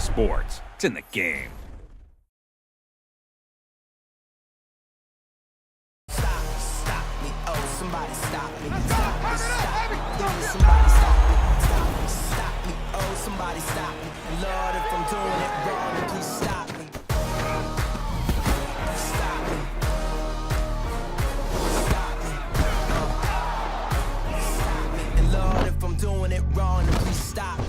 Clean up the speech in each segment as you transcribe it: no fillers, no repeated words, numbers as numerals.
sports. It's in the game. Stop me, oh, somebody stop me. Stop me, stop me. Somebody stop me. Stop me, oh, somebody stop me. Lord, if I'm doing it wrong, then please stop me. Stop me. Stop me. Stop me. And Lord, if I'm doing it wrong, then please stop me.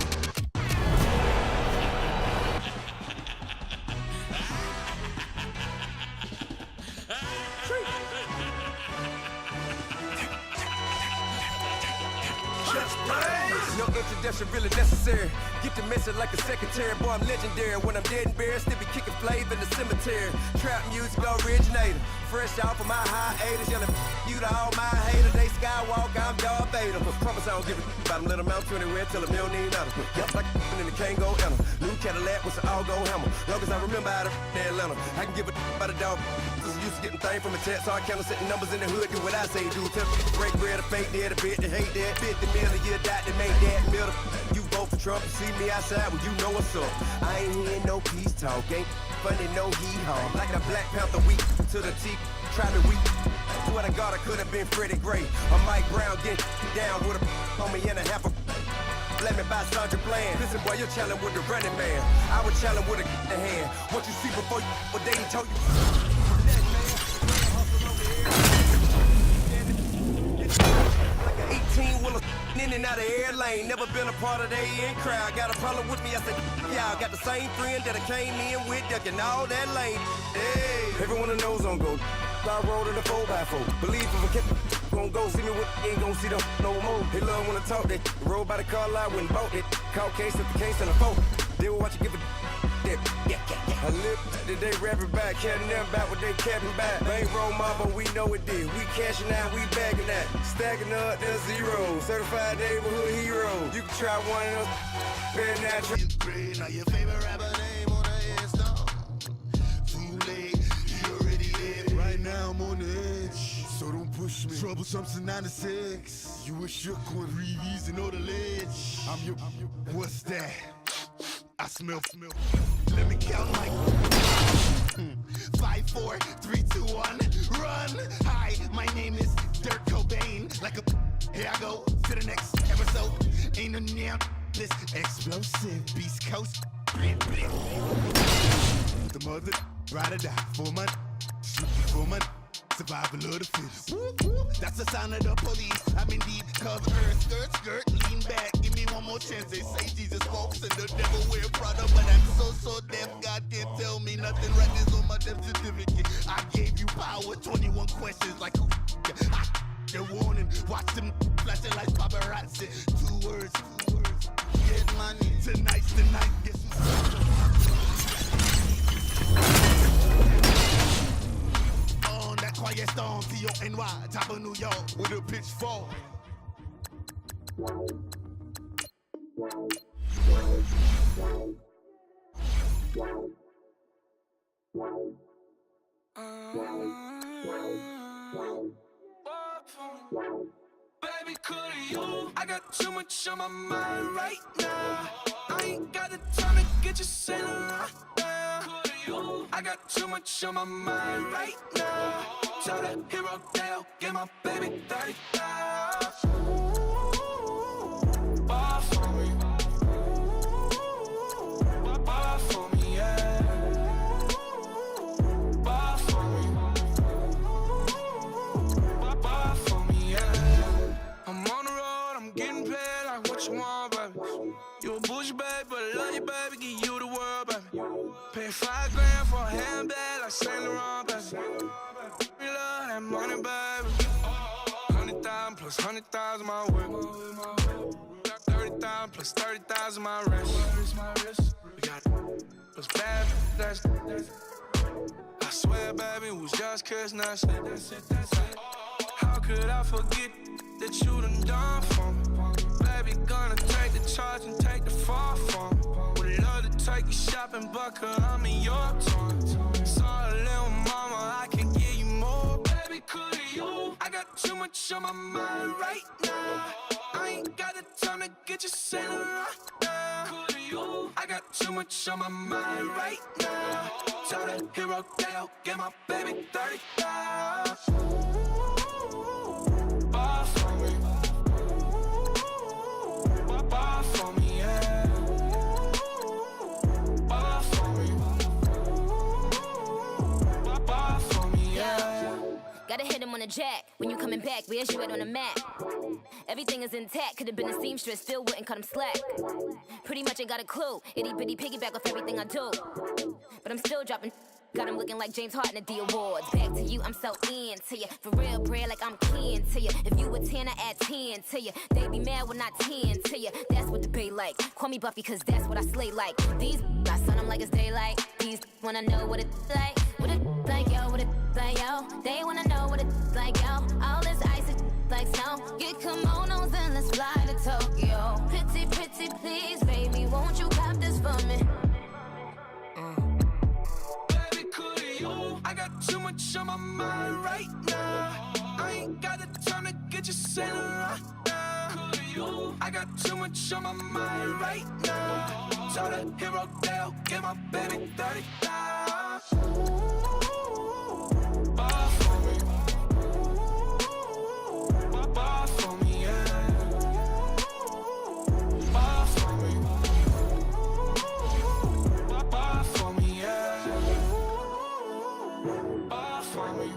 No introduction really necessary. Get the message like a secretary. Boy, I'm legendary. When I'm dead and buried, still be kicking flavor in the cemetery. Trap music originator. Fresh off of my hiatus. Yelling you to all my haters. They skywalk, I'm Darth Vader. But promise I don't give a about them. Let them out to anywhere. Tell them you don't need nothing. Yup, like and the can't go enter. New Cadillac with an all-go hammer. Long as I remember how to Atlanta. I can give a about a dog. I'm used to getting things from a text. So I count setting numbers in the hood. Do what I say do. Tell me break bread or fake dead. A bit to hate that. 50 million, you die to make that middle. You vote for Trump, you see me outside, well, you know what's up. I ain't hearing no peace talk, ain't funny, no hee-haw. Like the Black Panther weak to the teeth, try to weak. Swear to God, I could have been Freddie Gray. Or Mike Brown getting down with a on me and a half a. Let me buy Sandra Bland. Listen, boy, you're challenging with the running man. I was challenging with a in the hand. What you see before you, what they told you. Like an 18-wheeler in and out of air lane. Never been a part of the in crowd. Got a problem with me, I said, y'all got the same friend that I came in with, ducking all that lane. Hey, everyone knows on go. I rolled in the 4x4. Believe if I kept gon' go see me with ain't gon' see them no more. They love when I talk that. Roll by the car lot when bought it. Call case at the case and a phone. They will watch you give a that. I live today rapping back, catching them back what they capping back. Bankroll mama, we know it did. We cashing out, we bagging that. Stacking up the zero. Certified neighborhood hero. You can try one of those. Bad natural. Now your favorite rapper name on the headstone. Too late, you already dead. Right now I'm on the edge, so don't push me. Troublesome since 96. You a shook one, Reeves and know the ledge. I'm your, what's that? I smell. Let me count like 5, 4, 3, 2, 1, run. Hi, my name is Dirk Cobain. Like a here I go to the next episode. Ain't no damn this explosive Beast Coast. The mother ride or die for my for my survival of the fittest. That's the sound of the police. I'm indeed cause earth, skirt, lean back. Give me one more chance. They say Jesus walks and the devil wear Prada, but I'm so deaf. God can't tell me nothing. Records on my death certificate. I gave you power. 21 questions like who? They're warning. Watch them flashing like paparazzi. Two words. Get money. Tonight's the night. Guess who's Quiet storm, T-O-N-Y, top of New York, with a pitchfork. Baby, coulda you? I got too much on my mind right now. I ain't got the time to get you sailing right now. I got too much on my mind right now. Tell the hero Dale, get my baby 30,000. Bar for me. Bar for me, yeah. Bar for me. Bar for me, yeah. I'm on the road, I'm getting paid like what you want, baby. You a bougie, baby, but I love you, baby. Give you the world, baby. Pay $5 grand for a handbag like Saint Laurent, baby. We love that money, baby. 100,000 plus 100,000 my whip. 30,000 plus 30,000 my wrist. We got plus bad, that's I swear, baby, it was just kiss, that's it. How could I forget that you done for me? Baby, gonna take the charge and take the fall for me. Would love to take you shopping, but I'm in your town. Saw a little mama, I can give you more. Baby, could you? I got too much on my mind right now. I ain't got the time to get you sailing right now. Could you? I got too too much on my mind right now. Tell the hero Dale, get my baby 30 down. Bar for me. Bar for me, yeah. Bar for me. Bar for me, yeah. Gotta hit him on the jack. When you coming back, where's you at on the map? Everything is intact. Could've been a seamstress, still wouldn't cut him slack. Pretty much ain't got a clue. Itty bitty piggyback off everything I do. But I'm still dropping. Got him looking like James Harden at the awards. Back to you, I'm so into you. For real, bread, like I'm keen to you. If you a 10, I add 10 to you. They be mad when I 10 to you. That's what the bay like. Call me Buffy, cause that's what I slay like. These, I son them like it's daylight. These wanna know what it's like. What it like, yo, what it like, yo. They wanna know what it's like, yo. All this ice is like snow. Get kimonos and let's fly to Tokyo. Pretty, pretty, please, baby, won't you cop this for me? I got too much on my mind right now. I ain't got the time to get you sailing right now. I got too much on my mind right now. Tell the hero Dale, get my baby 30 down. Bar for me. Bar for me, yeah. Bar for me. Bar for me, yeah. Bar for me.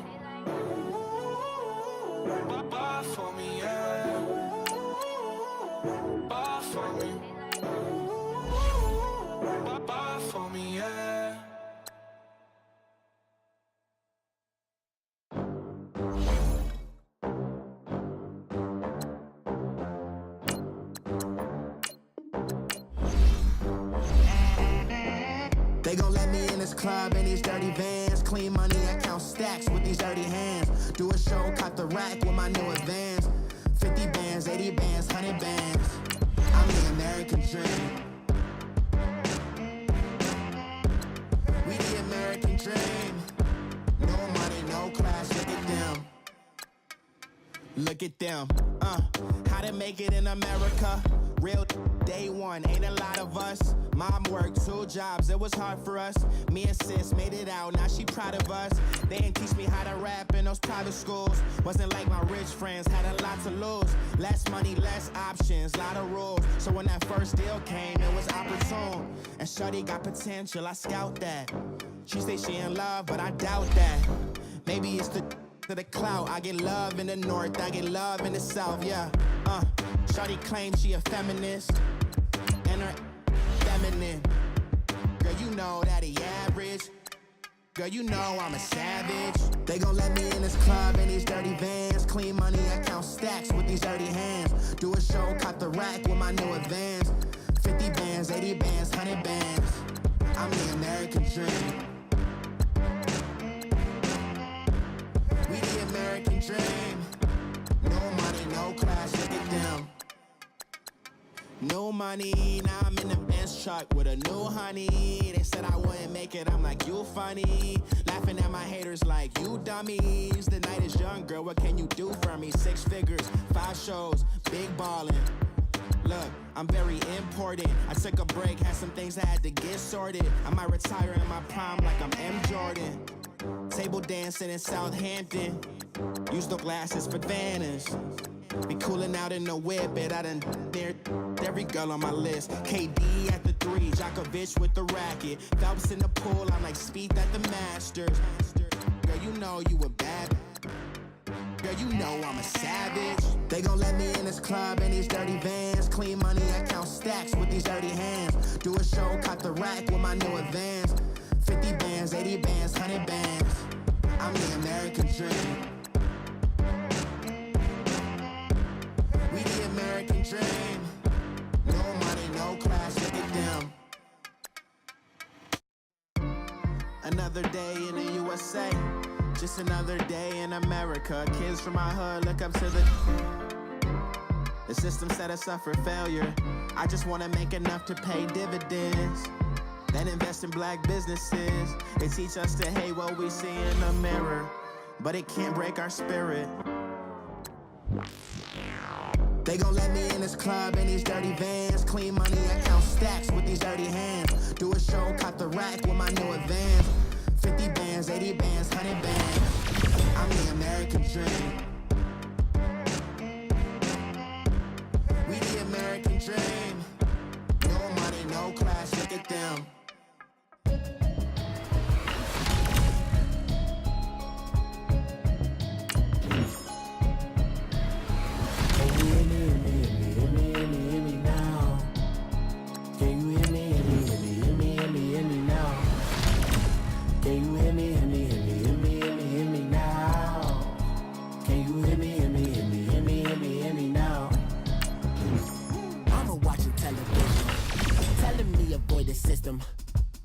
Bar for me, yeah. Bar for me. Bar for me, yeah. They gon' let me in this club in these dirty vans. Clean money, I count stacks with these dirty hands. Do a show, caught the rack with my new advance. 50 bands, 80 bands, 100 bands. I'm the American dream. We the American dream. No money, no class, look at them. Look at them, how to make it in America. Real day one, ain't a lot of us. Mom worked 2 jobs, it was hard for us. Me and sis made it out, now she proud of us. They didn't teach me how to rap in those private schools. Wasn't like my rich friends, had a lot to lose. Less money, less options, lot of rules. So when that first deal came, it was opportune. And shorty got potential, I scout that. She say she in love, but I doubt that. Maybe it's to the clout. I get love in the north, I get love in the south, yeah. Shorty claims she a feminist, and her feminine. Girl, you know that he average. Girl, you know I'm a savage. They gon' let me in this club in these dirty vans. Clean money, I count stacks with these dirty hands. Do a show, caught the rack with my new advance. 50 bands, 80 bands, 100 bands. I'm the American dream. We the American dream. No money, no class, look at them. No money, now I'm in the Benz truck with a new honey. They said I wouldn't make it, I'm like, you funny. Laughing at my haters like, you dummies. The night is young, girl, what can you do for me? 6 figures, 5 shows, big ballin'. Look, I'm very important. I took a break, had some things I had to get sorted. I might retire in my prime like I'm M. Jordan. Table dancing in Southampton. Use the glasses for Vannas. Be cooling out in the whip, but I done near every girl on my list. KD at the 3, Djokovic with the racket. Phelps in the pool, I'm like Speed at the Masters. Girl, you know you a bad. Girl, you know I'm a savage. They gon' let me in this club in these dirty vans. Clean money, I count stacks with these dirty hands. Do a show, caught the rack with my new advance. 50 bands, 80 bands, 100 bands. I'm the American dream. We the American dream. No money, no class, look at them. Another day in the USA. Just another day in America. Kids from my hood look up to the system set us up for failure. I just wanna make enough to pay dividends. Then invest in black businesses. They teach us to hate what we see in the mirror, but it can't break our spirit. They gon' let me in this club in these dirty vans. Clean money and count stacks with these dirty hands. Do a show, cop the rack with my new advance. 50 bands, 80 bands, 100 bands. I'm the American dream. We the American dream. No money, no class, look at them.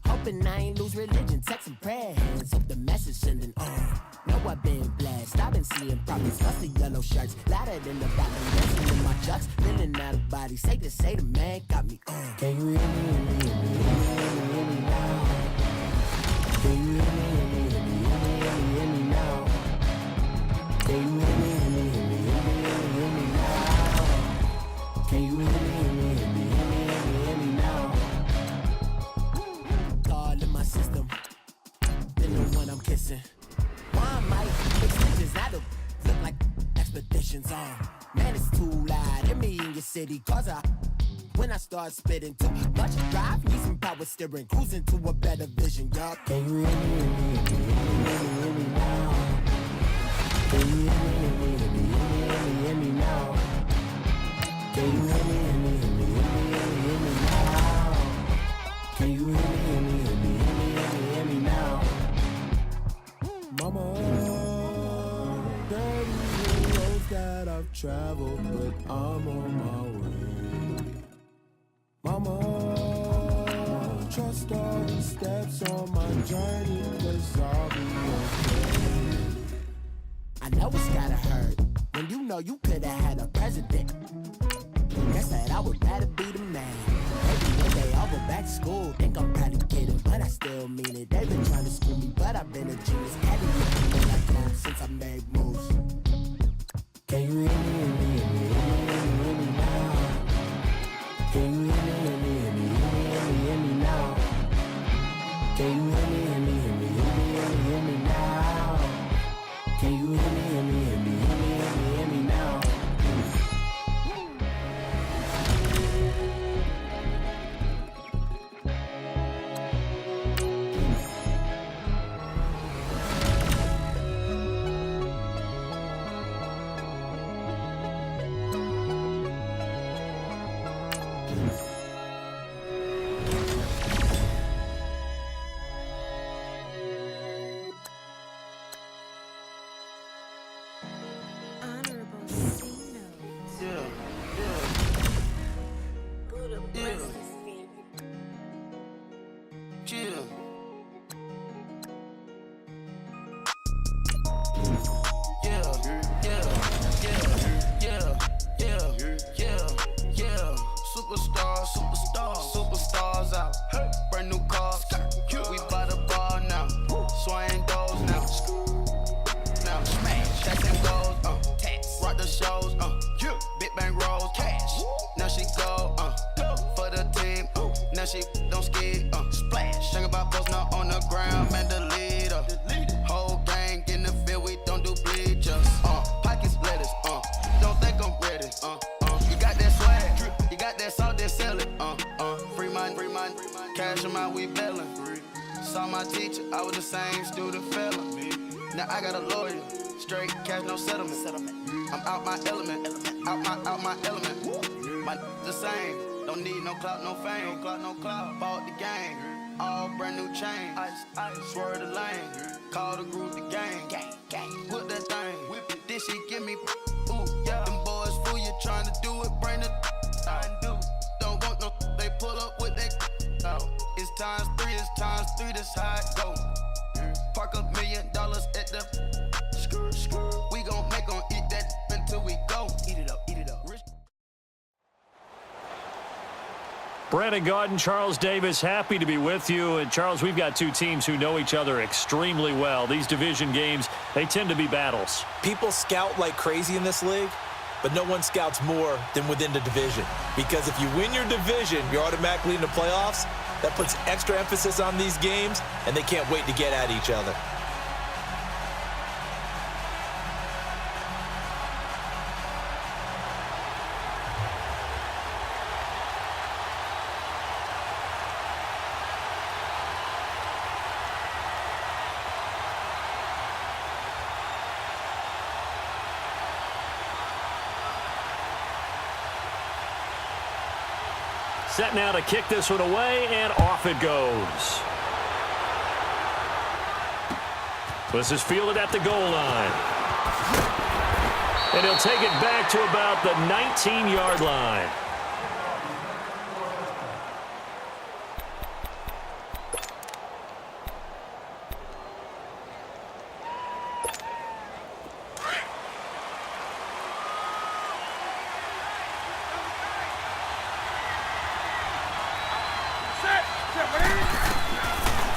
Hoping I ain't lose religion, text and prayer hands. Hope the message sending on. Know I've been blessed, I've been seeing prophets. Busted yellow shirts, louder than the bottom. Dancing in my chucks, feeling out of body. Say to say the man got me on. Can you hear me, hear me, hear me now? Can you hear me, hear me, hear me now? Can you hear me, hear me, hear me now? Can you hear me, hear me, hear me now? System, then the one I'm kissing. Why might extensions I don't look like expeditions on? Man, it's too loud in me in your city, cause when I start spitting too much drive, need some power steering, cruising to a better vision, y'all. Can you hear me, hear me now? Can you hear me, hear me now? Can you hear me, hear me now? Can you hear me, hear me now? Mama, 30 roads that I've traveled, but I'm on my way. Mama, trust all the steps on my journey, 'cause I'll be okay. I know it's gotta hurt when you know you could've had a president. Guess that I would rather be the man. Maybe one day I'll go back to school. Think I'm probably kidding, but I still mean it. They've been trying to school me, but I've been a genius. Had to look like home since I made moves. Can you hear me, hear me, hear me now? Can you hear me, hear me, hear me now? Can you hear me, hear me, hear me now? Can you hear me, hear me, hear me now? Superstars out. Brand new cars. We buy the bar now. Swaying doors now. Now smash. Stacks and goals. Rock the shows. Big bang rolls. Cash. Now she go. For the team. Now she don't ski. Splash. Think about post now on the ground. Man, the leader. Whole gang in the field. We don't do bleachers. Pocket splitters. Don't think I'm ready. You got that swag. You got that salt, then sell it. Free mind. Cash them out, we bailin'. Saw my teacher, I was the same student fella. Now I got a lawyer, straight cash, no settlement. I'm out my element, out my element. My the same, don't need no clout, no fame. Bought the game, all brand new chain. I swerve the lane, call the group the gang. Whip that thing, whip it. This shit give me ooh, yeah. Them boys fool you trying to do it, bring the don't want no, they pull up with that. It's times three, that's how it go. Park $1 million at the we gon' make 'em eat that until we go. Eat it up. Brandon Gaudin, Charles Davis, happy to be with you. And Charles, we've got two teams who know each other extremely well. These division games, they tend to be battles. People scout like crazy in this league. but no one scouts more than within the division. Because if you win your division, you're automatically in the playoffs. That puts extra emphasis on these games, and they can't wait to get at each other. Set now to kick this one away, and off it goes. This is fielded at the goal line. And he'll take it back to about the 19-yard line.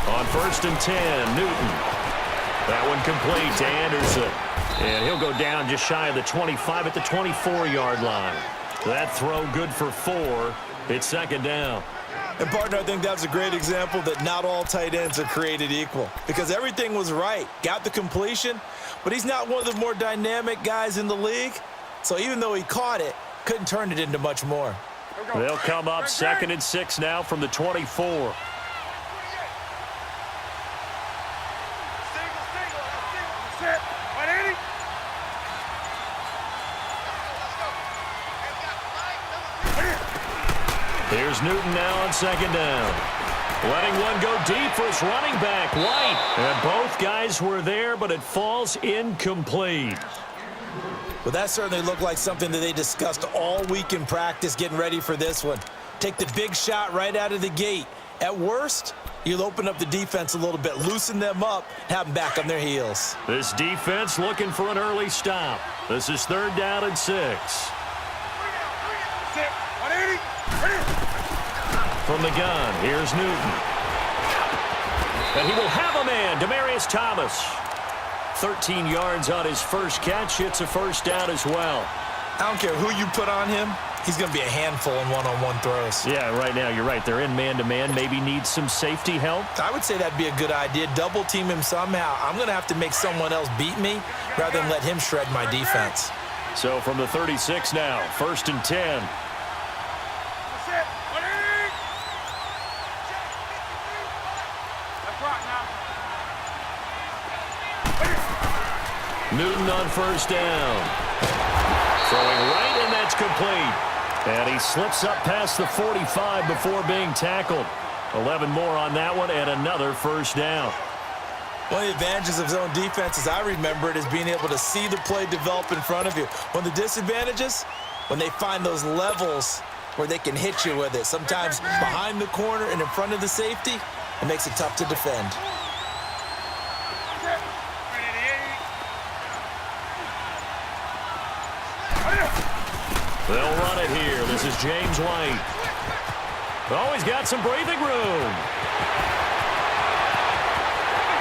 On 1st and 10, Newton. That one complete to Anderson. And he'll go down just shy of the 25 at the 24-yard line. That throw good for 4. It's 2nd down. And, partner, I think that was a great example that not all tight ends are created equal. Because everything was right. Got the completion, but he's not one of the more dynamic guys in the league. So even though he caught it, couldn't turn it into much more. They'll come up 2nd and 6 now from the 24. Here's Newton now on 2nd down. Letting one go deep for his running back, White. And both guys were there, but it falls incomplete. Well, that certainly looked like something that they discussed all week in practice getting ready for this one. Take the big shot right out of the gate. At worst, you'll open up the defense a little bit, loosen them up, have them back on their heels. This defense looking for an early stop. This is 3rd down and 6. From the gun, here's Newton. And he will have a man, Demaryius Thomas. 13 yards on his first catch. It's a 1st down as well. I don't care who you put on him. He's going to be a handful in one-on-one throws. Yeah, right now, you're right. They're in man-to-man. Maybe needs some safety help. I would say that'd be a good idea. Double team him somehow. I'm going to have to make someone else beat me rather than let him shred my defense. So from the 36 now, 1st and 10. Newton on 1st down. Throwing right, and that's complete. And he slips up past the 45 before being tackled. 11 more on that one, and another 1st down. One of the advantages of zone defense, as I remember it, is being able to see the play develop in front of you. One of the disadvantages, when they find those levels where they can hit you with it. Sometimes behind the corner and in front of the safety, it makes it tough to defend. They'll run it here. This is James White. Oh, he's got some breathing room.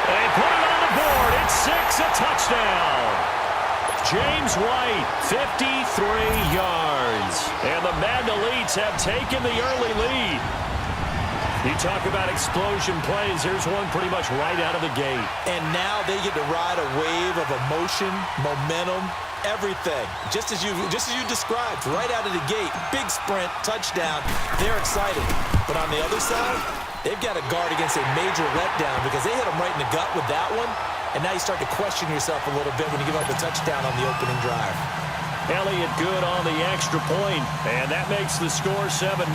They put it on the board. It's 6, a touchdown. James White, 53 yards. And the Madden Elites have taken the early lead. You talk about explosion plays. Here's one pretty much right out of the gate. And now they get to ride a wave of emotion, momentum, everything. Just as you described, right out of the gate, big sprint, touchdown. They're excited. But on the other side, they've got to guard against a major letdown because they hit them right in the gut with that one. And now you start to question yourself a little bit when you give up a touchdown on the opening drive. Elliott good on the extra point, and that makes the score 7-0.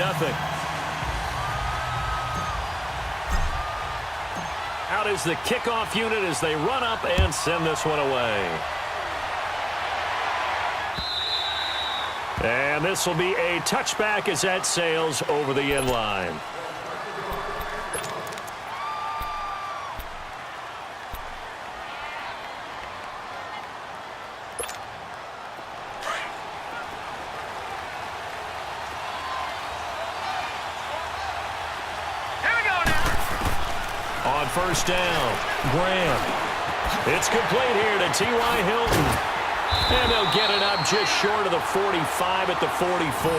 Out is the kickoff unit as they run up and send this one away. And this will be a touchback as that sails over the end line. On 1st down, Graham. It's complete here to T.Y. Hilton. And they'll get it up just short of the 45 at the 44.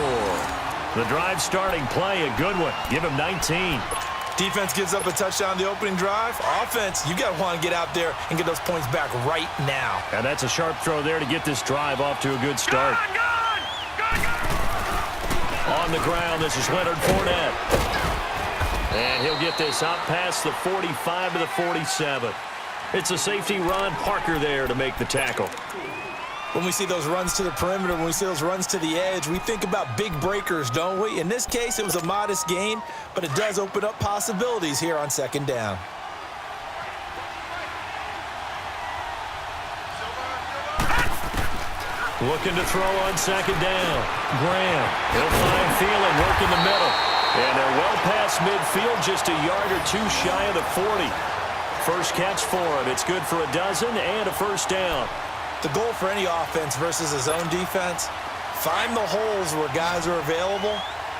The drive starting play, a good one. Give him 19. Defense gives up a touchdown on the opening drive. Offense, you got to want to get out there and get those points back right now. And that's a sharp throw there to get this drive off to a good start. On the ground, this is Leonard Fournette. And he'll get this out past the 45 to the 47. It's a safety run. Parker there to make the tackle. When we see those runs to the perimeter, when we see those runs to the edge, we think about big breakers, don't we? In this case, it was a modest gain, but it does open up possibilities here on second down. Looking to throw on second down. Graham, he'll find Thielen working the middle. And they're well past midfield, just a yard or two shy of the 40. First catch for him. It's good for a dozen and a first down. The goal for any offense versus his own defense, find the holes where guys are available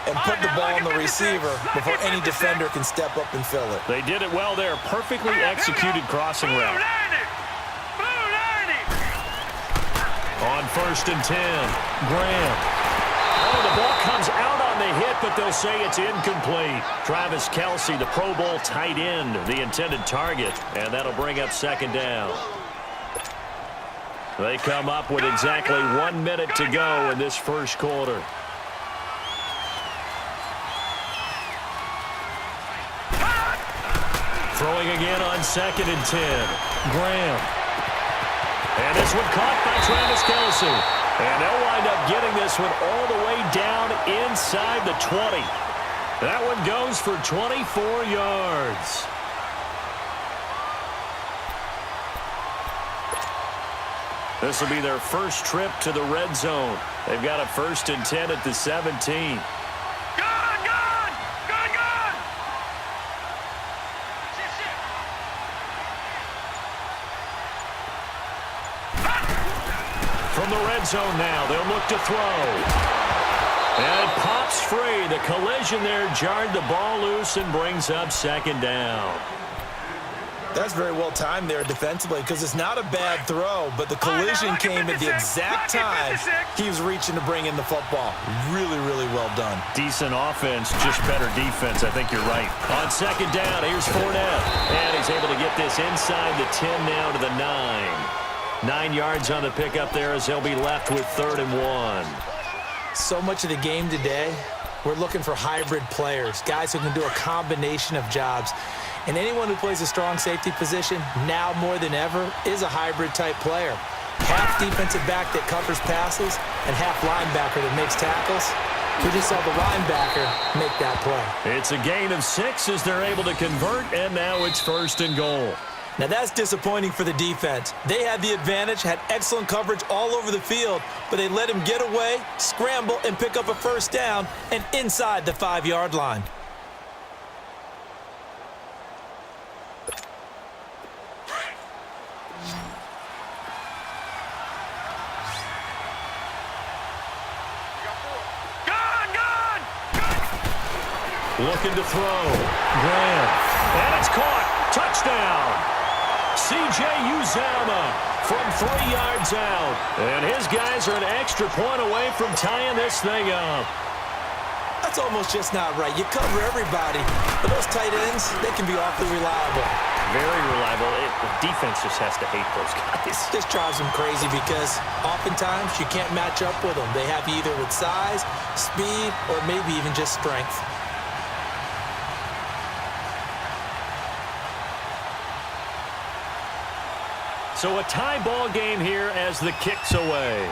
and put the ball on the receiver before any defender can step up and fill it. They did it well there. Perfectly executed crossing route. On 1st and 10, Graham. Oh, the ball comes out on the hit, but they'll say it's incomplete. Travis Kelce, the Pro Bowl tight end, the intended target, and that'll bring up second down. They come up with exactly 1 minute to go in this first quarter. Throwing again on 2nd and 10. Graham. And this one caught by Travis Kelce. And they'll wind up getting this one all the way down inside the 20. That one goes for 24 yards. This will be their first trip to the red zone. They've got a 1st and 10 at the 17. From the red zone now, they'll look to throw. And it pops free. The collision there jarred the ball loose and brings up second down. That's very well timed there defensively because it's not a bad throw, but the collision came at the exact time he was reaching to bring in the football. Really, really well done. Decent offense, just better defense. I think you're right. On second down, here's Fournette. And he's able to get this inside the 10 now to the 9. 9 yards on the pickup there as they'll be left with 3rd and 1. So much of the game today, we're looking for hybrid players, guys who can do a combination of jobs. And anyone who plays a strong safety position, now more than ever, is a hybrid-type player. Half defensive back that covers passes and half linebacker that makes tackles. We just saw the linebacker make that play. It's a gain of 6 as they're able to convert, and now it's 1st and goal. Now that's disappointing for the defense. They had the advantage, had excellent coverage all over the field, but they let him get away, scramble, and pick up a first down and inside the 5-yard line. Looking to throw. Graham. And it's caught. Touchdown. C.J. Uzomah from 3 yards out. And his guys are an extra point away from tying this thing up. That's almost just not right. You cover everybody, but those tight ends, they can be awfully reliable. Very reliable. The defense just has to hate those guys. This drives them crazy because oftentimes you can't match up with them. They have you either with size, speed, or maybe even just strength. So a tie ball game here as the kick's away.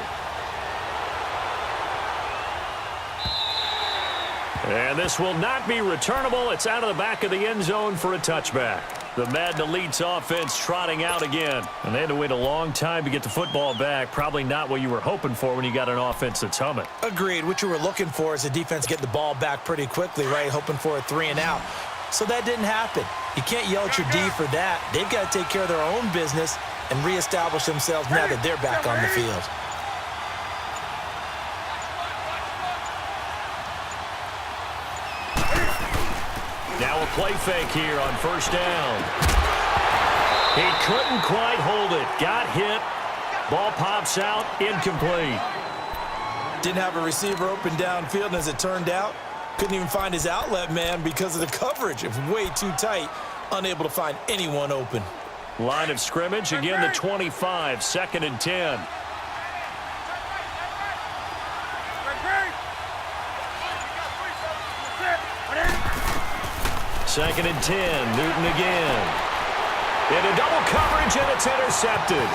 And this will not be returnable. It's out of the back of the end zone for a touchback. The Madden Elite's offense trotting out again. And they had to wait a long time to get the football back. Probably not what you were hoping for when you got an offense that's humming. Agreed. What you were looking for is the defense getting the ball back pretty quickly, right? Hoping for a 3 and out. So that didn't happen. You can't yell at your D for that. They've got to take care of their own business and reestablish themselves now that they're back on the field. Now a play fake here on first down. He couldn't quite hold it. Got hit. Ball pops out, incomplete. Didn't have a receiver open downfield, and as it turned out, couldn't even find his outlet man because of the coverage. It was way too tight, unable to find anyone open. Line of scrimmage, again the 25, 2nd and 10. Second and 10, Newton again. Into double coverage, and it's intercepted.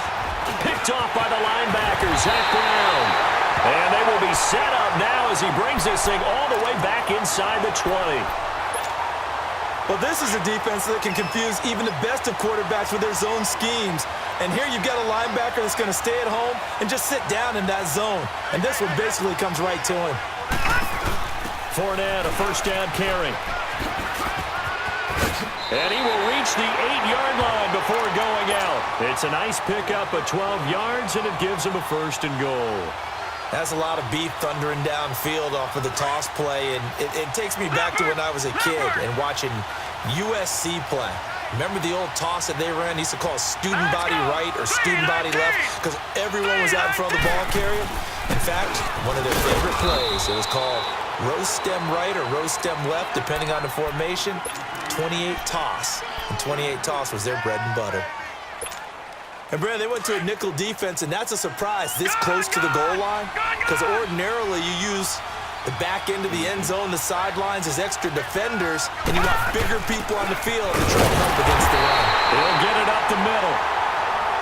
Picked off by the linebacker, Zach Brown. And they will be set up now as he brings this thing all the way back inside the 20. Well, this is a defense that can confuse even the best of quarterbacks with their zone schemes. And here you've got a linebacker that's going to stay at home and just sit down in that zone. And this one basically comes right to him. Fournette, a first down carry. And he will reach the 8-yard line before going out. It's a nice pickup of 12 yards, and it gives him a 1st and goal. That's a lot of beef thundering downfield off of the toss play, and it takes me back to when I was a kid and watching USC play. Remember the old toss that they ran? They used to call it student body right or student body left because everyone was out in front of the ball carrier. In fact, one of their favorite plays, it was called roast stem right or roast stem left, depending on the formation. 28 toss, and 28 toss was their bread and butter. And, Brad, they went to a nickel defense, and that's a surprise this close to the goal line because ordinarily you use the back end of the end zone, the sidelines as extra defenders, and you got bigger people on the field to try to help against the run. He'll get it up the middle.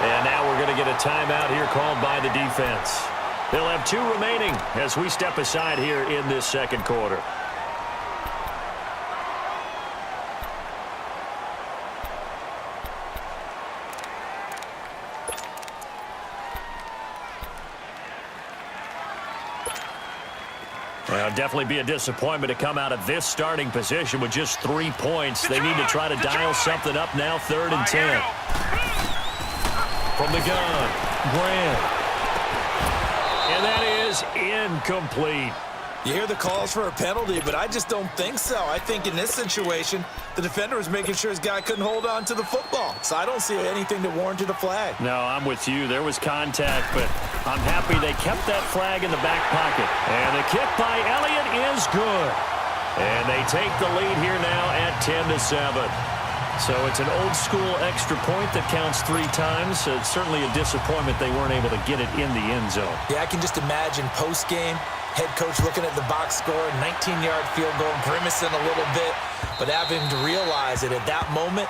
And now we're going to get a timeout here called by the defense. They'll have 2 remaining as we step aside here in this second quarter. Well, definitely be a disappointment to come out of this starting position with just 3 points. They need to try to dial something up now, 3rd and 10. From the gun, Grant. And that is incomplete. You hear the calls for a penalty, but I just don't think so. I think in this situation, the defender was making sure his guy couldn't hold on to the football. So I don't see anything that warranted a flag. No, I'm with you. There was contact, but I'm happy they kept that flag in the back pocket. And the kick by Elliott is good. And they take the lead here now at 10-7. So it's an old-school extra point that counts 3 times. So it's certainly a disappointment they weren't able to get it in the end zone. Yeah, I can just imagine post-game, head coach looking at the box score, 19-yard field goal, grimacing a little bit, but having to realize that at that moment,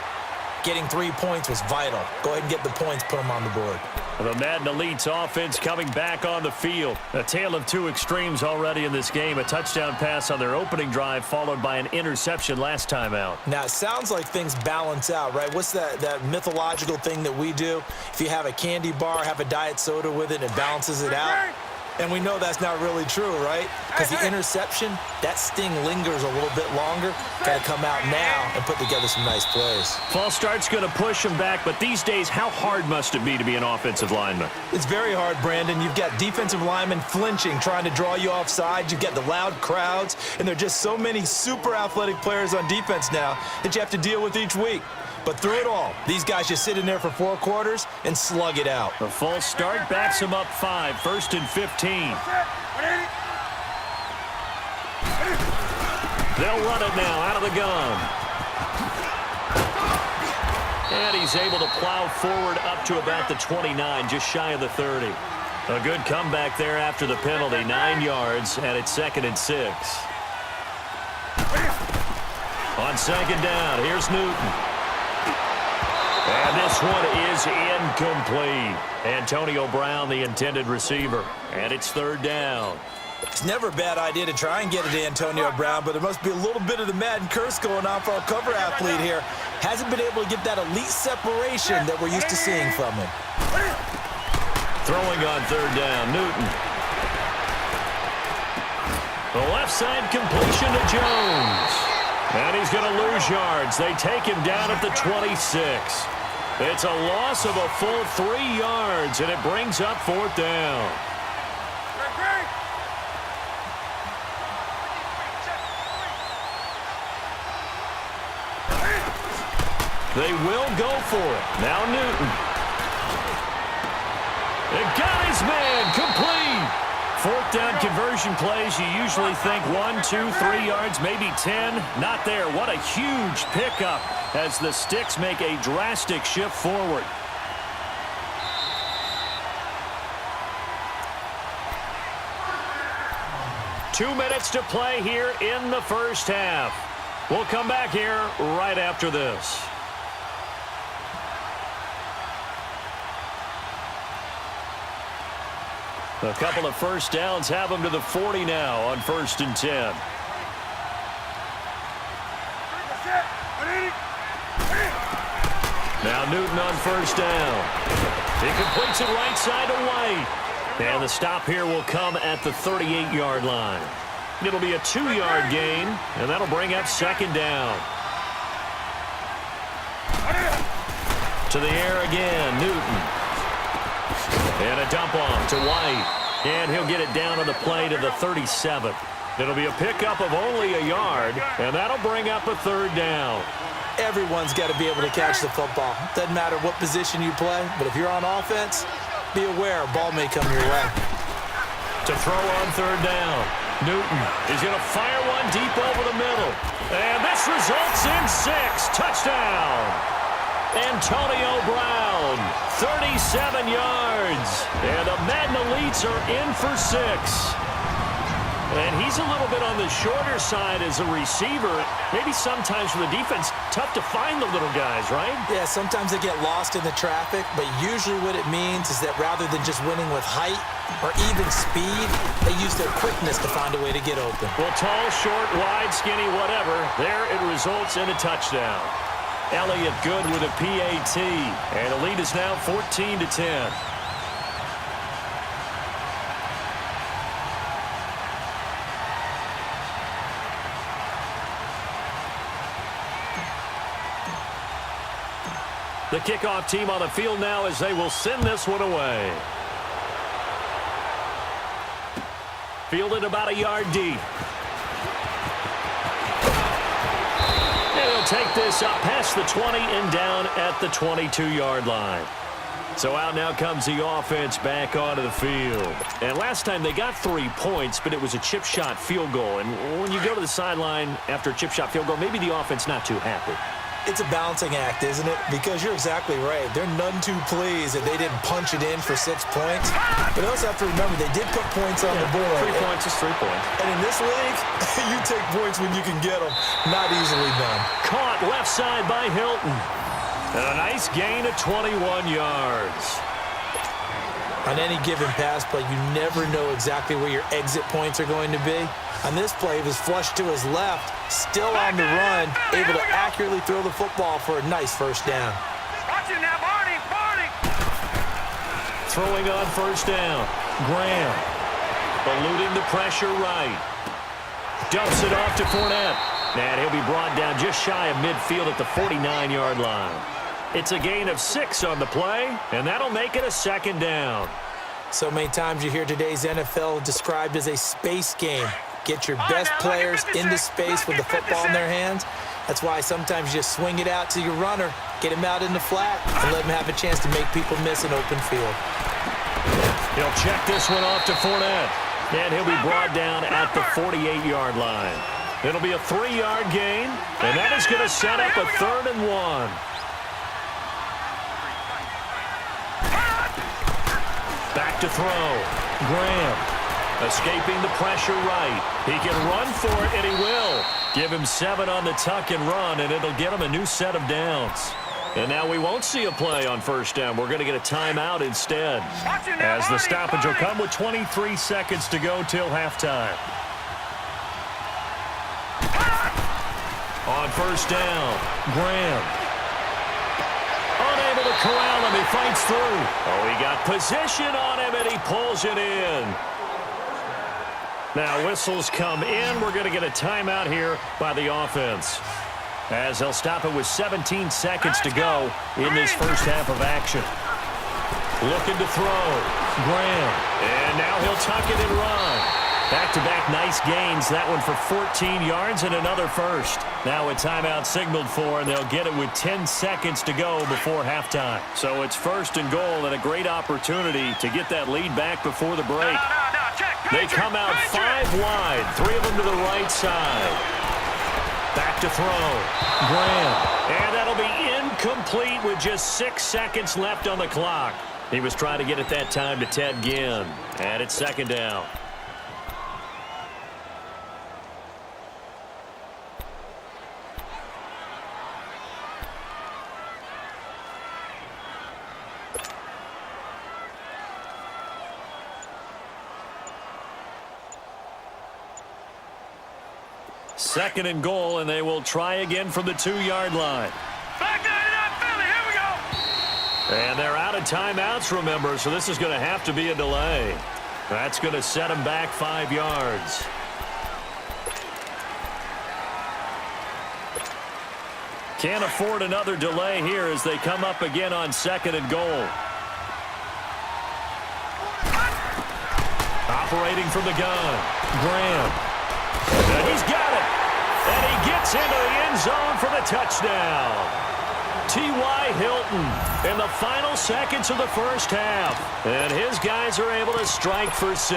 getting 3 points was vital. Go ahead and get the points, put them on the board. The Madden Elite's offense coming back on the field. A tale of 2 extremes already in this game. A touchdown pass on their opening drive, followed by an interception last time out. Now, it sounds like things balance out, right? What's that mythological thing that we do? If you have a candy bar, have a diet soda with it, and it balances it out. And we know that's not really true, right? Because the interception, that sting lingers a little bit longer. Got to come out now and put together some nice plays. False start's going to push him back, but these days, how hard must it be to be an offensive lineman? It's very hard, Brandon. You've got defensive linemen flinching, trying to draw you offside. You've got the loud crowds, and there are just so many super athletic players on defense now that you have to deal with each week. But through it all, these guys just sit in there for 4 quarters and slug it out. A false start backs him up 5, 1st and 15. They'll run it now out of the gun. And he's able to plow forward up to about the 29, just shy of the 30. A good comeback there after the penalty, 9 yards, and it's 2nd and 6. On 2nd down, here's Newton. And this one is incomplete. Antonio Brown, the intended receiver. And it's 3rd down. It's never a bad idea to try and get it to Antonio Brown, but there must be a little bit of the Madden curse going on for our cover athlete here. Hasn't been able to get that elite separation that we're used to seeing from him. Throwing on 3rd down, Newton. The left side completion to Jones. And he's going to lose yards. They take him down at the 26. It's a loss of a full 3 yards, and it brings up 4th down. They will go for it. Now Newton. It got his man complete. Fourth down conversion plays, you usually think 1, 2, 3 yards, maybe 10. Not there. What a huge pickup as the Sticks make a drastic shift forward. Two minutes to play here in the first half. We'll come back here right after this. A couple of first downs have them to the 40 now on 1st and 10. Now Newton on first down. He completes it right side to White. And the stop here will come at the 38-yard line. It'll be a 2-yard gain, and that'll bring up 2nd down. To the air again, Newton. And a dump off to White. And he'll get it down on the play to the 37. It'll be a pickup of only a yard, and that'll bring up a 3rd down. Everyone's got to be able to catch the football. Doesn't matter what position you play, but if you're on offense, be aware a ball may come your way. To throw on 3rd down, Newton is going to fire one deep over the middle. And this results in 6. Touchdown. Antonio Brown, 37 yards. And the Madden Elites are in for 6. And he's a little bit on the shorter side as a receiver. Maybe sometimes for the defense, tough to find the little guys, right? Yeah, sometimes they get lost in the traffic, but usually what it means is that rather than just winning with height or even speed, they use their quickness to find a way to get open. Well, tall, short, wide, skinny, whatever, there it results in a touchdown. Elliott good with a PAT, and the lead is now 14-10. The kickoff team on the field now as they will send this one away. Fielded about a yard deep. And he'll take this up past the 20 and down at the 22-yard line. So out now comes the offense back onto the field. And last time they got 3 points, but it was a chip shot field goal. And when you go to the sideline after a chip shot field goal, maybe the offense not too happy. It's a balancing act, isn't it? Because you're exactly right. They're none too pleased that they didn't punch it in for 6 points. But also have to remember they did put points on the board. 3 points is 3 points. And in this league, you take points when you can get them. Not easily done. Caught left side by Hilton. And a nice gain of 21 yards. On any given pass play, you never know exactly where your exit points are going to be. On this play, he was flushed to his left, still on the run, able to accurately throw the football for a nice first down. Watch it now, Barney! Throwing on first down, Graham. Eluding the pressure right. Dumps it off to Fournette. And he'll be brought down just shy of midfield at the 49-yard line. It's a gain of 6 on the play, and that'll make it a 2nd down. So many times you hear today's NFL described as a space game. Get your best players into space with the football in their hands. That's why sometimes you just swing it out to your runner, get him out in the flat, and let him have a chance to make people miss an open field. He'll check this one off to Fournette. And he'll be brought down at the 48-yard line. It'll be a 3-yard gain, and that is going to set up a 3rd and 1. Back to throw. Graham. Escaping the pressure right. He can run for it, and he will. Give him 7 on the tuck and run, and it'll get him a new set of downs. And now we won't see a play on first down. We're going to get a timeout instead, as the stoppage will come with 23 seconds to go till halftime. On first down, Graham. Unable to corral him. He fights through. Oh, he got position on him, and he pulls it in. Now whistles come in. We're going to get a timeout here by the offense, as they'll stop it with 17 seconds to go in this first half of action. Looking to throw. Graham. And now he'll tuck it and run. Back-to-back nice gains. That one for 14 yards and another first. Now a timeout signaled for, and they'll get it with 10 seconds to go before halftime. So it's first and goal and a great opportunity to get that lead back before the break. They come out 5 wide, 3 of them to the right side. Back to throw. Graham. And that'll be incomplete with just 6 seconds left on the clock. He was trying to get it that time to Ted Ginn. And it's second down. Second and goal, and they will try again from the 2-yard line. Back to Philly, here we go. And they're out of timeouts, remember, so this is going to have to be a delay. That's going to set them back 5 yards. Can't afford another delay here as they come up again on second and goal. Operating from the gun, Graham. And he's got it. And he gets into the end zone for the touchdown. T.Y. Hilton in the final seconds of the first half. And his guys are able to strike for 6.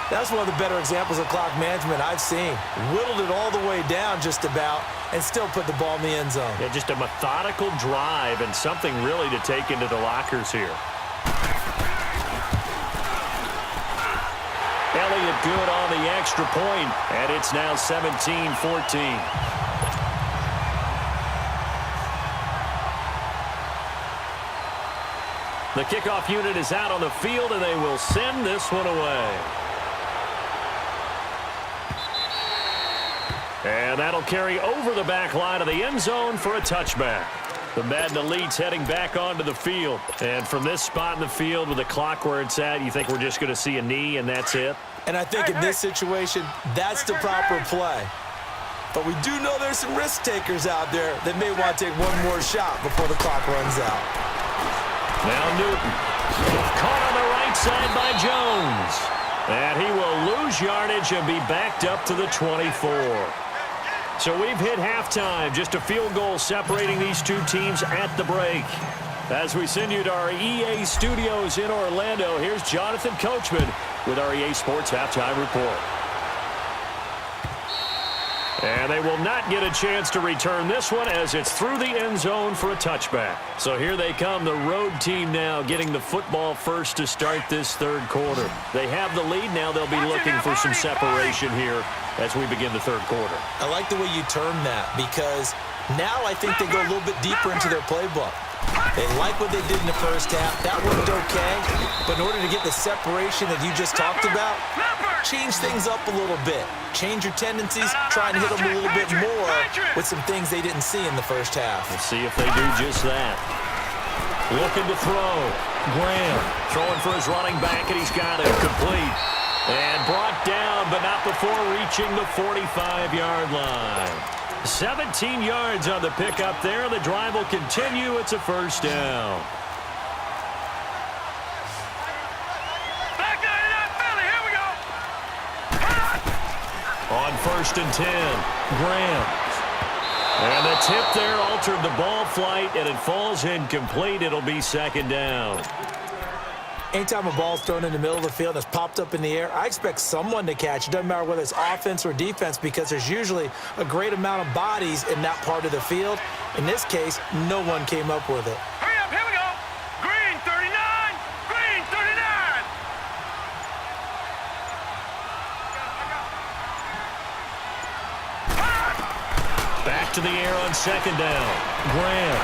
That's one of the better examples of clock management I've seen. Whittled it all the way down just about and still put the ball in the end zone. Yeah, just a methodical drive and something really to take into the lockers here. Elliott good on the extra point, and it's now 17-14. The kickoff unit is out on the field, and they will send this one away. And that'll carry over the back line of the end zone for a touchback. The Madden Elite's heading back onto the field. And from this spot in the field with the clock where it's at, you think we're just going to see a knee and that's it? And I think in this situation, that's the proper play. But we do know there's some risk takers out there that may want to take one more shot before the clock runs out. Now Newton. Caught on the right side by Jones. And he will lose yardage and be backed up to the 24. So we've hit halftime. Just a field goal separating these two teams at the break. As we send you to our EA studios in Orlando, here's Jonathan Coachman with our EA Sports Halftime Report. And they will not get a chance to return this one as it's through the end zone for a touchback. So here they come, the road team now getting the football first to start this third quarter. They have the lead. Now they'll be looking for some separation here as we begin the third quarter. I like the way you term that because now I think they go a little bit deeper into their playbook. They like what they did in the first half. That worked okay. But in order to get the separation that you just talked about, change things up a little bit. Change your tendencies. Try and hit them a little bit more with some things they didn't see in the first half. Let's see if they do just that. Looking to throw. Graham throwing for his running back, and he's got it complete. And brought down, but not before reaching the 45-yard line. 17 yards on the pickup there. The drive will continue. It's a first down. Back to Philly, here we go. On 1st and 10, Graham. And the tip there altered the ball flight, and it falls incomplete. It'll be second down. Anytime a ball's thrown in the middle of the field that's popped up in the air, I expect someone to catch. It doesn't matter whether it's offense or defense because there's usually a great amount of bodies in that part of the field. In this case, no one came up with it. Hurry up, here we go. Green 39, green 39. Back to the air on second down. Graham.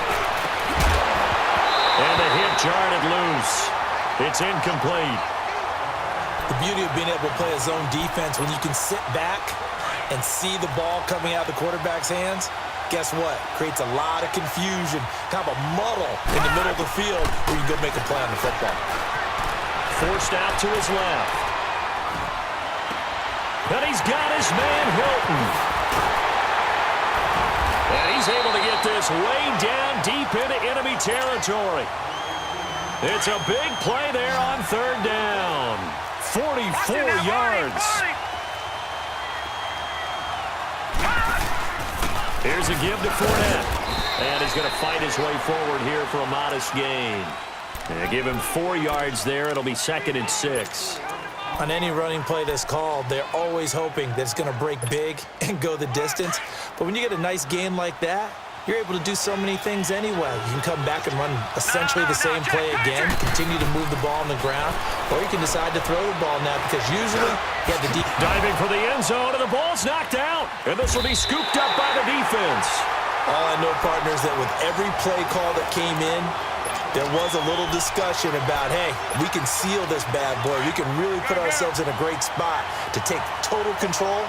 And the hit jarred it loose. It's incomplete. The beauty of being able to play a zone defense when you can sit back and see the ball coming out of the quarterback's hands, guess what? Creates a lot of confusion, kind of a muddle in the middle of the field where you can go make a play on the football. Forced out to his left. But he's got his man Hilton. And he's able to get this way down deep into enemy territory. It's a big play there on third down. 44 yards. Here's a give to Fournette. And he's going to fight his way forward here for a modest gain. And give him 4 yards there. It'll be 2nd and 6. On any running play that's called, they're always hoping that it's going to break big and go the distance. But when you get a nice gain like that, you're able to do so many things anyway. You can come back and run essentially the same play again, continue to move the ball on the ground, or you can decide to throw the ball now because usually you have the deep. Diving for the end zone, and the ball's knocked out. And this will be scooped up by the defense. All I know, partners, that with every play call that came in, there was a little discussion about, hey, we can seal this bad boy. We can really put ourselves in a great spot to take total control,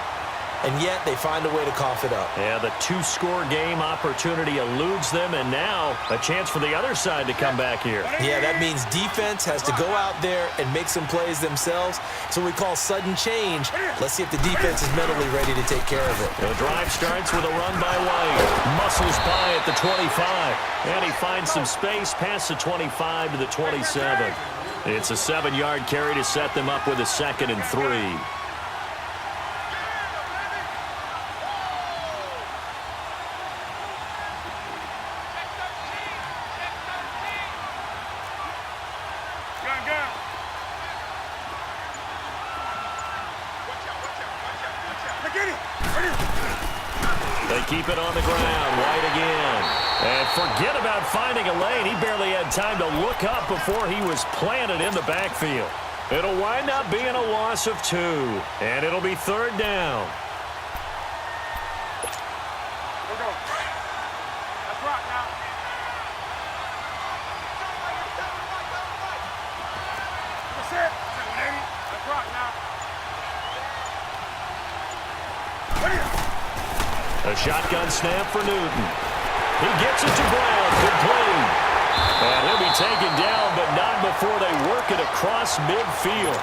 and yet they find a way to cough it up. Yeah, the 2-score game opportunity eludes them, and now a chance for the other side to come back here. Yeah, that means defense has to go out there and make some plays themselves. So we call sudden change. Let's see if the defense is mentally ready to take care of it. The drive starts with a run by White. Muscles by at the 25. And he finds some space past the 25 to the 27. It's a 7-yard carry to set them up with a 2nd and 3. They keep it on the ground. White again. And forget about finding a lane. He barely had time to look up before he was planted in the backfield. It'll wind up being a loss of 2. And it'll be 3rd down. That's right now. That's it. That's right now. A shotgun snap for Newton. He gets it to Brown. Complete. And he'll be taken down, but not before they work it across midfield.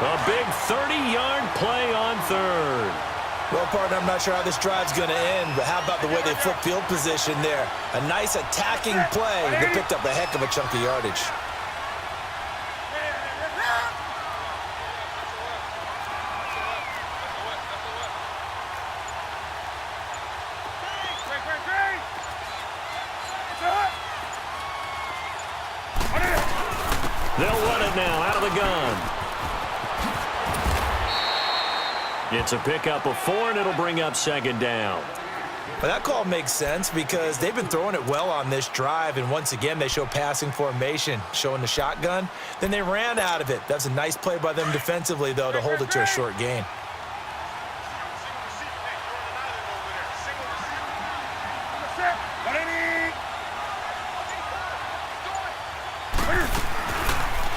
A big 30-yard play on 3rd. Well, partner, I'm not sure how this drive's going to end, but how about the way they flip field position there? A nice attacking play. They picked up a heck of a chunk of yardage. They'll run it now out of the gun. It's a pickup of 4, and it'll bring up 2nd down. Well, that call makes sense because they've been throwing it well on this drive, and once again, they show passing formation, showing the shotgun. Then they ran out of it. That's a nice play by them defensively, though, to hold it to a short gain.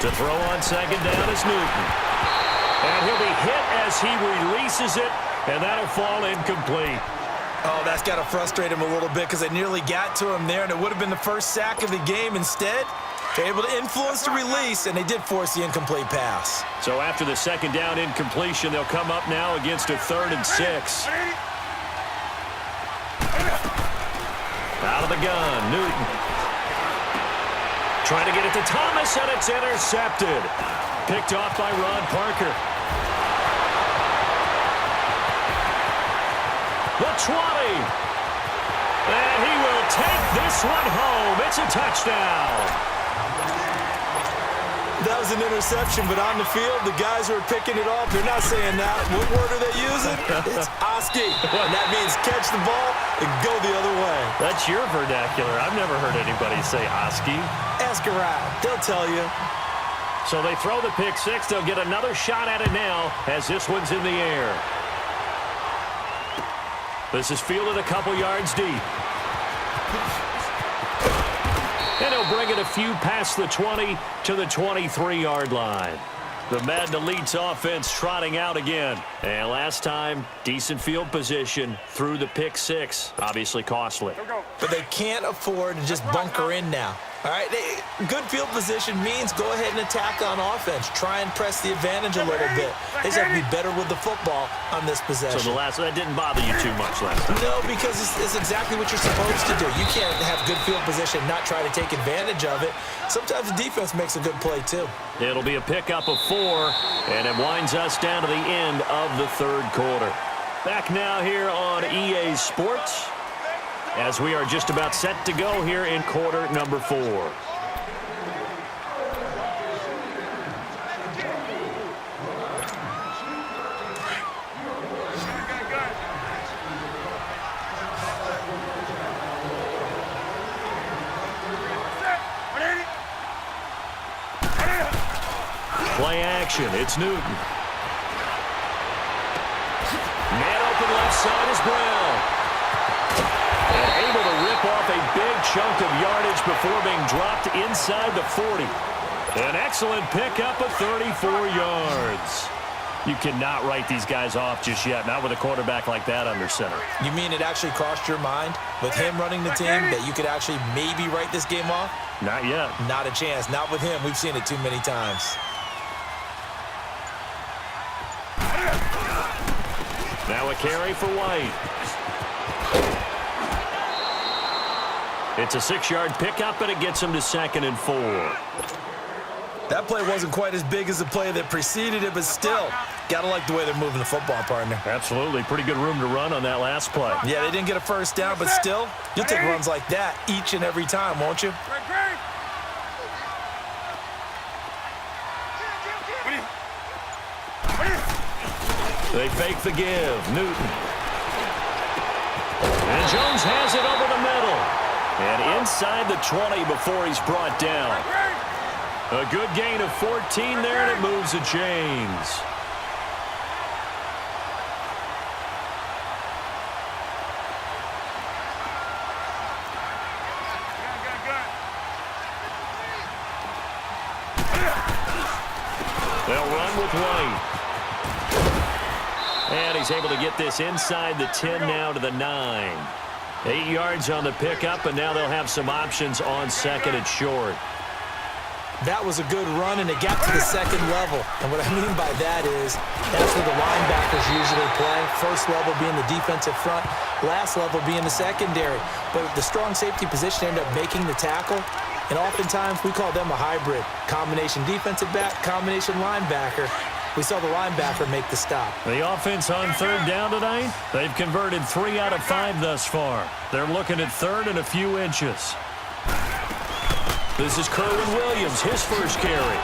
To throw on 2nd down is Newton. And he'll be hit as he releases it, and that'll fall incomplete. Oh, that's got to frustrate him a little bit because they nearly got to him there, and it would have been the first sack of the game. Instead, they're able to influence the release, and they did force the incomplete pass. So after the 2nd down incompletion, they'll come up now against a 3rd and 6. Out of the gun, Newton. Trying to get it to Thomas, and it's intercepted. Picked off by Ron Parker. The 20. And he will take this one home. It's a touchdown. That was an interception, but on the field, the guys who are picking it off, they're not saying that. What word are they using? It's Oski. And that means catch the ball and go the other way. That's your vernacular. I've never heard anybody say Oski. Ask around. They'll tell you. So they throw the pick 6. They'll get another shot at it now as this one's in the air. This is fielded a couple yards deep. And he'll bring it a few past the 20 to the 23-yard line. The Madden Elite's offense trotting out again. And last time, decent field position through the pick 6. Obviously costly. But they can't afford to just bunker in now. All right, good field position means go ahead and attack on offense. Try and press the advantage a little bit. They just have to be better with the football on this possession. So that didn't bother you too much last time? No, because it's exactly what you're supposed to do. You can't have good field position and not try to take advantage of it. Sometimes the defense makes a good play, too. It'll be a pickup of 4, and it winds us down to the end of the third quarter. Back now here on EA Sports, as we are just about set to go here in quarter number 4. Play action, it's Newton. Man open left side is Brown. And able to rip off a big chunk of yardage before being dropped inside the 40. An excellent pickup of 34 yards. You cannot write these guys off just yet, not with a quarterback like that under center. You mean it actually crossed your mind with him running the team that you could actually maybe write this game off? Not yet. Not a chance. Not with him. We've seen it too many times. Now a carry for White. It's a 6-yard pickup, and it gets him to 2nd and 4. That play wasn't quite as big as the play that preceded it, but still, got to like the way they're moving the football, partner. Absolutely. Pretty good room to run on that last play. Yeah, they didn't get a first down, but still, you'll take runs like that each and every time, won't you? They fake the give. Newton. And Jones has it over the middle. And inside the 20 before he's brought down. A good gain of 14 there, and it moves the chains. They'll run with White. And he's able to get this inside the 10 now to the 9. 8 yards on the pickup, and now they'll have some options on 2nd and short. That was a good run, and it got to the 2nd level. And what I mean by that is that's where the linebackers usually play. First level being the defensive front, last level being the secondary. But the strong safety position ended up making the tackle, and oftentimes we call them a hybrid. Combination defensive back, combination linebacker. We saw the linebacker make the stop. The offense on 3rd down tonight, they've converted 3 out of 5 thus far. They're looking at 3rd and a few inches. This is Kerwin Williams, his first carry.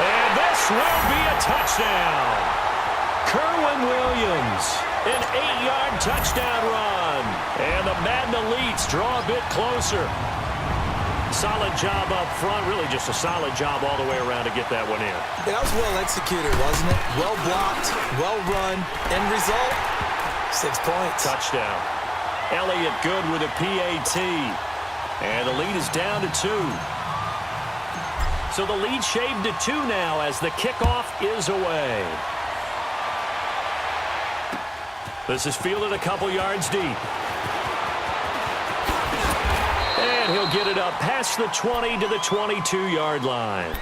And this will be a touchdown. Kerwin Williams, an 8-yard touchdown run. And the Madden Elites draw a bit closer. Solid job up front, really just a solid job all the way around to get that one in. That was well executed, wasn't it? Well blocked, well run. End result, 6 points. Touchdown. Elliott good with a PAT. And the lead is down to 2. So the lead shaved to 2 now as the kickoff is away. This is fielded a couple yards deep. And he'll get it up past the 20 to the 22-yard line.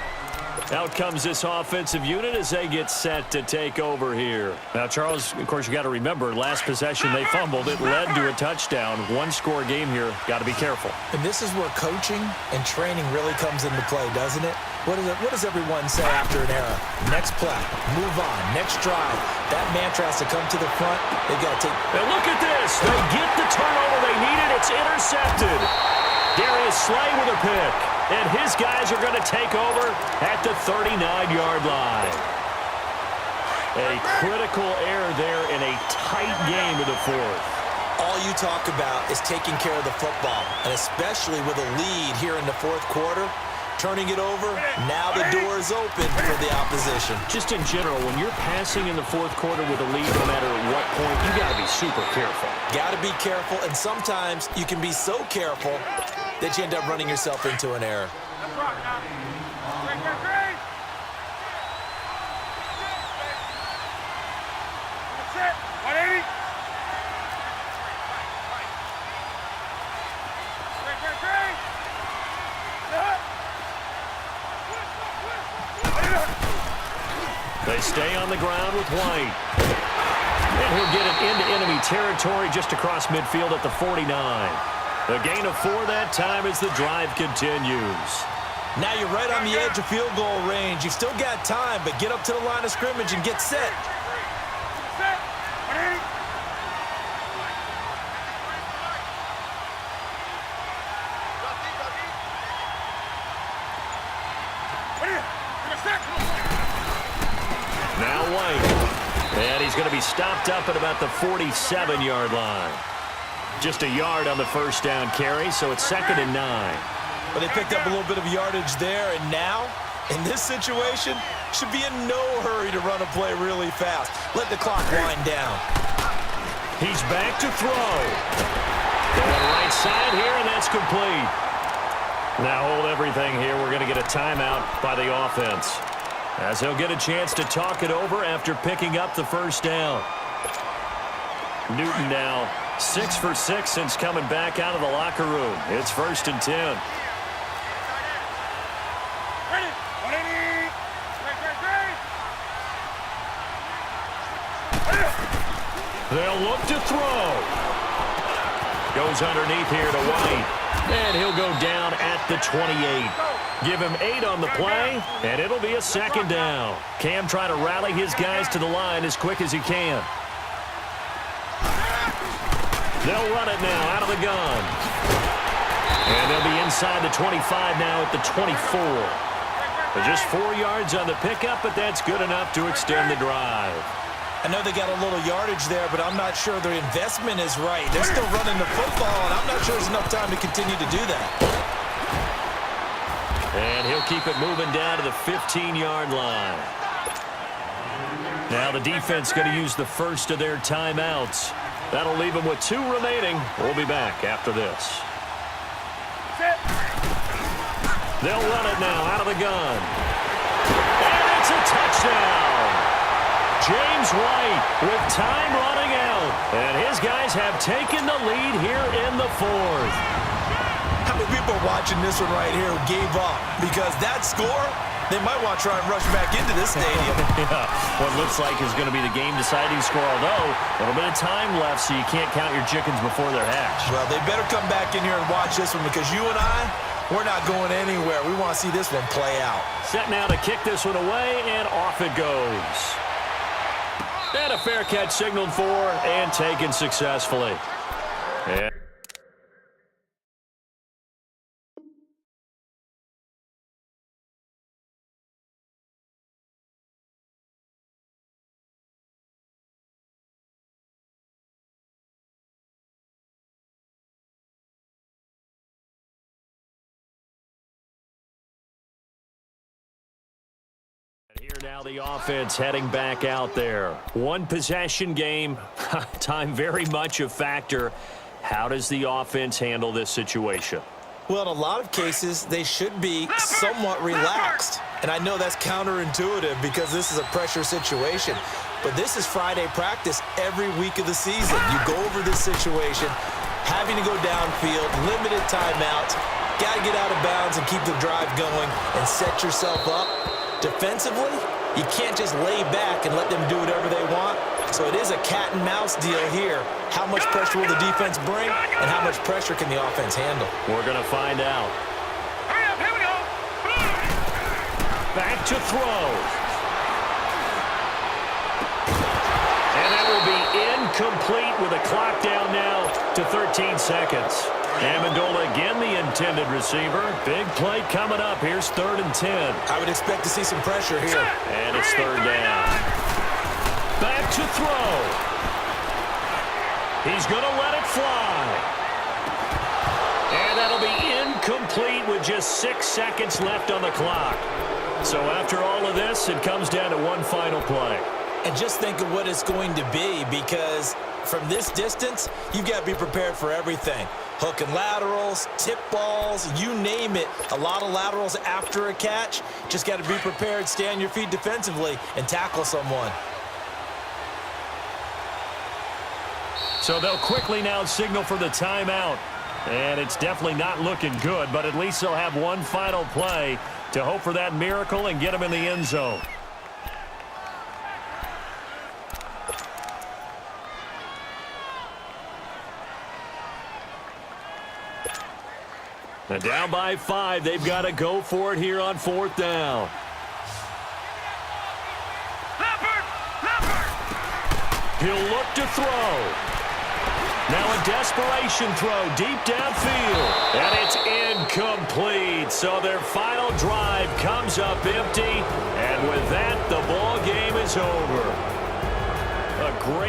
Out comes this offensive unit as they get set to take over here. Now, Charles, of course, you got to remember, last possession they fumbled. It led to a touchdown. 1-score game here. Got to be careful. And this is where coaching and training really comes into play, doesn't it? What does everyone say after an error? Next play, move on, next drive. That mantra has to come to the front. They've got to take... And look at this. They get the turnover they needed. It's intercepted. Darius Slay with a pick. And his guys are going to take over at the 39-yard line. A critical error there in a tight game of the 4th. All you talk about is taking care of the football, and especially with a lead here in the 4th quarter, turning it over, now the door is open for the opposition. Just in general, when you're passing in the 4th quarter with a lead, no matter at what point, you got to be super careful. Got to be careful, and sometimes you can be so careful that you end up running yourself into an error. They stay on the ground with White. And he'll get it into enemy territory just across midfield at the 49. A gain of 4 that time as the drive continues. Now you're right on the edge of field goal range. You've still got time, but get up to the line of scrimmage and get set. Now White. And he's going to be stopped up at about the 47-yard line. Just a yard on the first down carry, so it's 2nd and 9. Well, they picked up a little bit of yardage there, and now, in this situation, should be in no hurry to run a play really fast. Let the clock wind down. He's back to throw. Going right side here, and that's complete. Now hold everything here. We're going to get a timeout by the offense, as he'll get a chance to talk it over after picking up the first down. Newton now 6 for 6 since coming back out of the locker room. It's 1st and 10. They'll look to throw. Goes underneath here to White. And he'll go down at the 28. Give him 8 on the play, and it'll be a 2nd down. Cam trying to rally his guys to the line as quick as he can. They'll run it now out of the gun. And they'll be inside the 25 now at the 24. Just 4 yards on the pickup, but that's good enough to extend the drive. I know they got a little yardage there, but I'm not sure their investment is right. They're still running the football, and I'm not sure there's enough time to continue to do that. And he'll keep it moving down to the 15-yard line. Now the defense going to use the first of their timeouts. That'll leave them with 2 remaining. We'll be back after this. They'll run it now out of the gun. And it's a touchdown. James White with time running out. And his guys have taken the lead here in the 4th. How many people are watching this one right here who gave up? Because that score, they might want to try and rush back into this stadium. Yeah, what looks like is going to be the game-deciding score, although a little bit of time left, so you can't count your chickens before they're hatched. Well, they better come back in here and watch this one, because you and I, we're not going anywhere. We want to see this one play out. Set now to kick this one away, and off it goes. And a fair catch signaled for and taken successfully. Yeah. Here now the offense heading back out there. 1 possession game. Time very much a factor. How does the offense handle this situation? Well, in a lot of cases, they should be somewhat relaxed. And I know that's counterintuitive because this is a pressure situation. But this is Friday practice every week of the season. You go over this situation, having to go downfield, limited timeouts, got to get out of bounds and keep the drive going and set yourself up. Defensively, you can't just lay back and let them do whatever they want. So it is a cat and mouse deal here. How much pressure will the defense bring, and how much pressure can the offense handle? We're going to find out. Here we go. Back to throw. And that will be incomplete with a clock down now to 13 seconds. Amendola again the intended receiver. Big play coming up. Here's 3rd and 10. I would expect to see some pressure here. And it's 3rd down. Back to throw. He's going to let it fly. And that'll be incomplete with just 6 seconds left on the clock. So after all of this, it comes down to one final play. And just think of what it's going to be, because from this distance, you've got to be prepared for everything. Hook and laterals, tip balls, you name it. A lot of laterals after a catch. Just got to be prepared, stay on your feet defensively, and tackle someone. So they'll quickly now signal for the timeout. And it's definitely not looking good, but at least they'll have one final play to hope for that miracle and get them in the end zone. And down by 5, they've got to go for it here on 4th down. He'll look to throw. Now a desperation throw deep downfield. And it's incomplete. So their final drive comes up empty. And with that, the ball game is over. A great